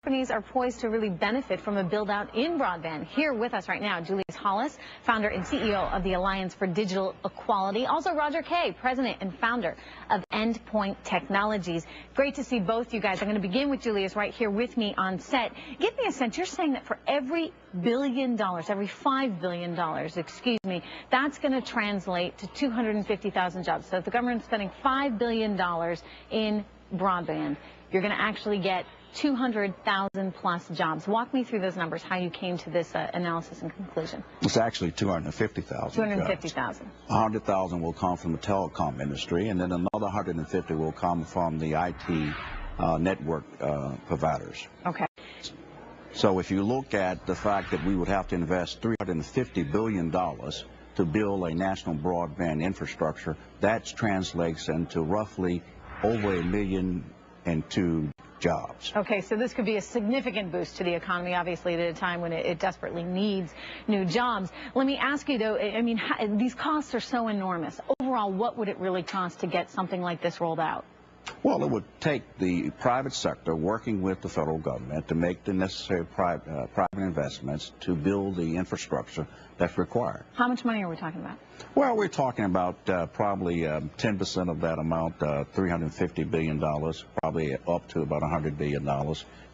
companies are poised to really benefit from a build-out in broadband. Here with us right now, Julius Hollis, founder and CEO of the Alliance for Digital Equality. Also, Roger Kay, president and founder of Endpoint Technologies. Great to see both you guys. I'm going to begin with Julius right here with me on set. Give me a sense. You're saying that for every $1 billion, every $5 billion, excuse me, that's going to translate to 250,000 jobs. So if the government's spending $5 billion in broadband, you're going to actually get 200,000 plus jobs. Walk me through those numbers, how you came to this analysis and conclusion. It's actually 250,000. 250,000. 100,000 will come from the telecom industry, and then another 150 will come from the IT network providers. Okay. So if you look at the fact that we would have to invest $350 billion to build a national broadband infrastructure, that translates into roughly over 1,000,002 jobs. Okay, so this could be a significant boost to the economy, obviously, at a time when it desperately needs new jobs. Let me ask you, though, I mean, these costs are so enormous. Overall, what would it really cost to get something like this rolled out? Well, it would take the private sector working with the federal government to make the necessary private investments to build the infrastructure that's required. How much money are we talking about? Well, we're talking about probably 10% of that amount, $350 billion, probably up to about $100 billion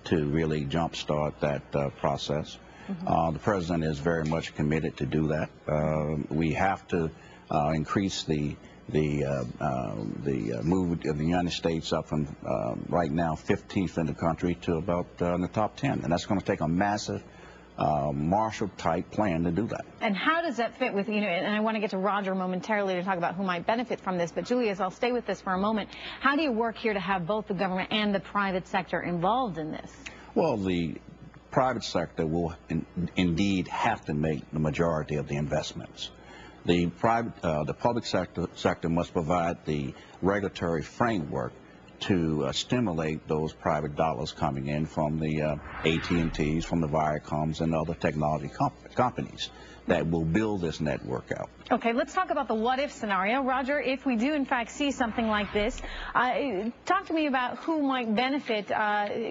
to really jumpstart that process. The president is very much committed to do that. We have to increase the move of the United States up from right now 15th in the country to about in the top 10, and that's going to take a massive Marshall-type plan to do that. And how does that fit with, and I want to get to Roger momentarily to talk about who might benefit from this, but Julius, I'll stay with this for a moment. How do you work here to have both the government and the private sector involved in this? Well, the private sector will indeed have to make the majority of the investments. The public sector must provide the regulatory framework to stimulate those private dollars coming in from the AT&Ts, from the Viacoms, and other technology companies that will build this network out. Okay, let's talk about the what-if scenario. Roger, if we do in fact see something like this, talk to me about who might benefit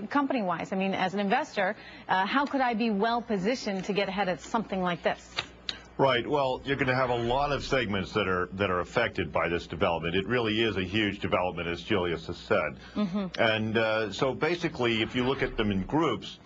company-wise. I mean, as an investor, how could I be well-positioned to get ahead of something like this? Right. Well, you're going to have a lot of segments that are affected by this development. It really is a huge development, as Julius has said. And so basically, if you look at them in groups,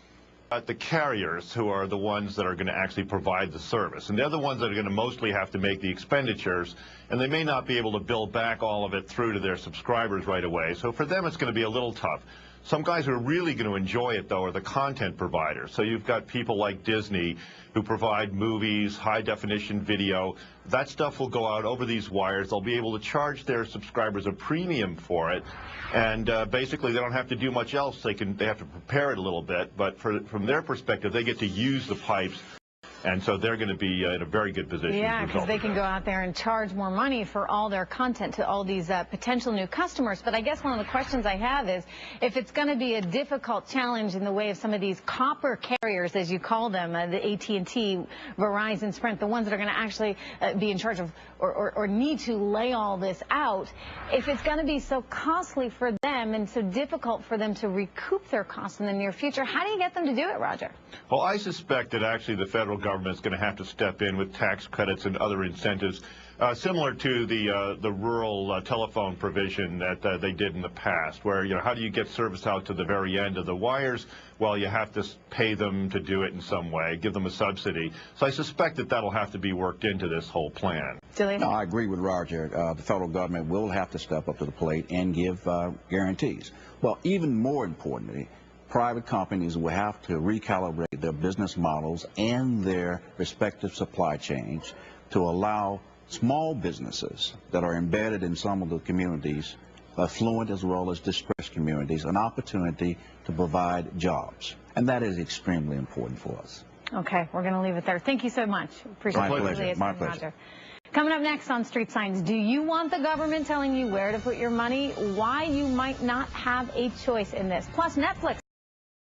the carriers who are the ones that are going to actually provide the service. And they're the ones that are going to mostly have to make the expenditures, and they may not be able to bill back all of it through to their subscribers right away. So for them, it's going to be a little tough. Some guys who are really going to enjoy it, though, are the content providers. So you've got people like Disney who provide movies, high-definition video. That stuff will go out over these wires. They'll be able to charge their subscribers a premium for it. And basically, they don't have to do much else. They have to prepare it a little bit. But from their perspective, they get to use the pipes. And so they're going to be in a very good position. Yeah, because they can go out there and charge more money for all their content to all these potential new customers. But I guess one of the questions I have is, if it's going to be a difficult challenge in the way of some of these copper carriers, as you call them, the AT&T, Verizon, Sprint, the ones that are going to actually be in charge of or need to lay all this out, if it's going to be so costly for them and so difficult for them to recoup their costs in the near future, how do you get them to do it, Roger? Well, I suspect that actually the federal government is going to have to step in with tax credits and other incentives, similar to the rural telephone provision that they did in the past, where, how do you get service out to the very end of the wires? Well, you have to pay them to do it in some way, give them a subsidy. So I suspect that that'll have to be worked into this whole plan. No, I agree with Roger. The federal government will have to step up to the plate and give guarantees. Well, even more importantly, private companies will have to recalibrate their business models and their respective supply chains to allow small businesses that are embedded in some of the communities, affluent as well as distressed communities, an opportunity to provide jobs. And that is extremely important for us. Okay, we're going to leave it there. Thank you so much. Appreciate it. My pleasure. My pleasure. Roger. Coming up next on Street Signs, do you want the government telling you where to put your money? Why you might not have a choice in this? Plus, Netflix